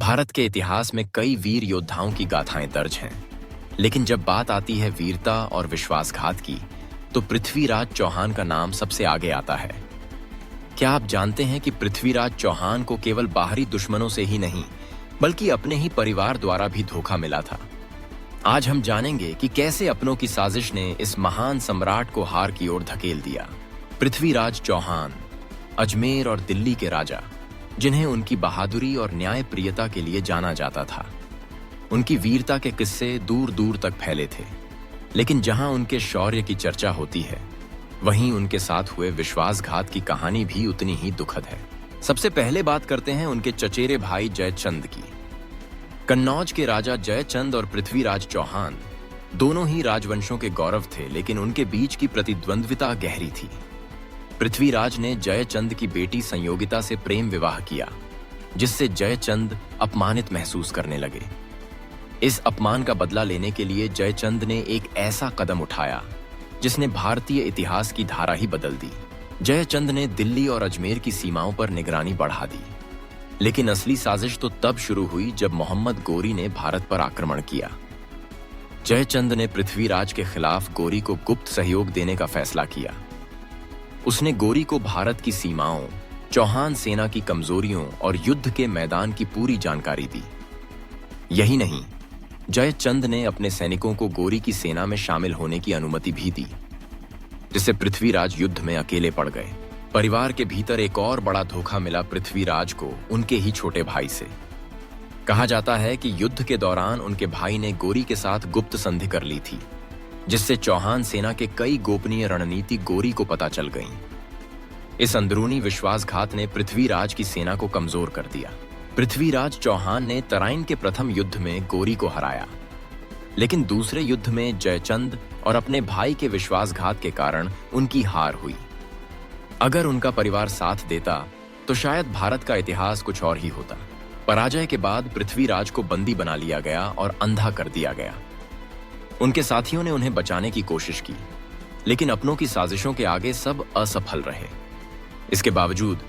भारत के इतिहास में कई वीर योद्धाओं की गाथाएं दर्ज हैं, लेकिन जब बात आती है वीरता और विश्वासघात की, तो पृथ्वीराज चौहान का नाम सबसे आगे आता है। क्या आप जानते हैं कि पृथ्वीराज चौहान को केवल बाहरी दुश्मनों से ही नहीं, बल्कि अपने ही परिवार द्वारा भी धोखा मिला था? आज हम जानेंगे कि कैसे अपनों की साजिश ने इस महान सम्राट को हार की ओर धकेल दिया। पृथ्वीराज चौहान, अजमेर और दिल्ली के राजा, जिन्हें उनकी बहादुरी और न्यायप्रियता के लिए जाना जाता था। उनकी वीरता के किस्से दूर दूर तक फैले थे, लेकिन जहां उनके शौर्य की चर्चा होती है, वहीं उनके साथ हुए विश्वासघात की कहानी भी उतनी ही दुखद है। सबसे पहले बात करते हैं उनके चचेरे भाई जयचंद की। कन्नौज के राजा जयचंद और पृथ्वीराज चौहान दोनों ही राजवंशों के गौरव थे, लेकिन उनके बीच की प्रतिद्वंद्विता गहरी थी। पृथ्वीराज ने जयचंद की बेटी संयोगिता से प्रेम विवाह किया, जिससे जयचंद अपमानित महसूस करने लगे। इस अपमान का बदला लेने के लिए जयचंद ने एक ऐसा कदम उठाया जिसने भारतीय इतिहास की धारा ही बदल दी। जयचंद ने दिल्ली और अजमेर की सीमाओं पर निगरानी बढ़ा दी, लेकिन असली साजिश तो तब शुरू हुई जब मोहम्मद गोरी ने भारत पर आक्रमण किया। जयचंद ने पृथ्वीराज के खिलाफ गोरी को गुप्त सहयोग देने का फैसला किया। उसने गोरी को भारत की सीमाओं, चौहान सेना की कमजोरियों और युद्ध के मैदान की पूरी जानकारी दी। यही नहीं, जयचंद ने अपने सैनिकों को गोरी की सेना में शामिल होने की अनुमति भी दी, जिससे पृथ्वीराज युद्ध में अकेले पड़ गए। परिवार के भीतर एक और बड़ा धोखा मिला पृथ्वीराज को उनके ही छोटे भाई से। कहा जाता है कि युद्ध के दौरान उनके भाई ने गोरी के साथ गुप्त संधि कर ली थी, जिससे चौहान सेना के कई गोपनीय रणनीति गोरी को पता चल गईं। इस अंदरूनी विश्वासघात ने पृथ्वीराज की सेना को कमजोर कर दिया। पृथ्वीराज चौहान ने तराइन के प्रथम युद्ध में गोरी को हराया, लेकिन दूसरे युद्ध में जयचंद और अपने भाई के विश्वासघात के कारण उनकी हार हुई। अगर उनका परिवार साथ देता तो शायद भारत का इतिहास कुछ और ही होता। पराजय के बाद पृथ्वीराज को बंदी बना लिया गया और अंधा कर दिया गया। उनके साथियों ने उन्हें बचाने की कोशिश की, लेकिन अपनों की साजिशों के आगे सब असफल रहे। इसके बावजूद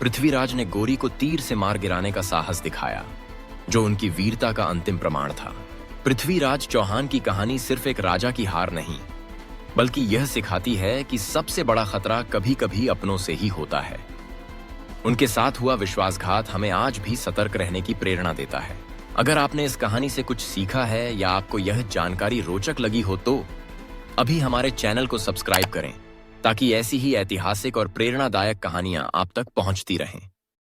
पृथ्वीराज ने गोरी को तीर से मार गिराने का साहस दिखाया, जो उनकी वीरता का अंतिम प्रमाण था। पृथ्वीराज चौहान की कहानी सिर्फ एक राजा की हार नहीं, बल्कि यह सिखाती है कि सबसे बड़ा खतरा कभी कभी अपनों से ही होता है। उनके साथ हुआ विश्वासघात हमें आज भी सतर्क रहने की प्रेरणा देता है। अगर आपने इस कहानी से कुछ सीखा है या आपको यह जानकारी रोचक लगी हो, तो अभी हमारे चैनल को सब्सक्राइब करें, ताकि ऐसी ही ऐतिहासिक और प्रेरणादायक कहानियां आप तक पहुंचती रहें।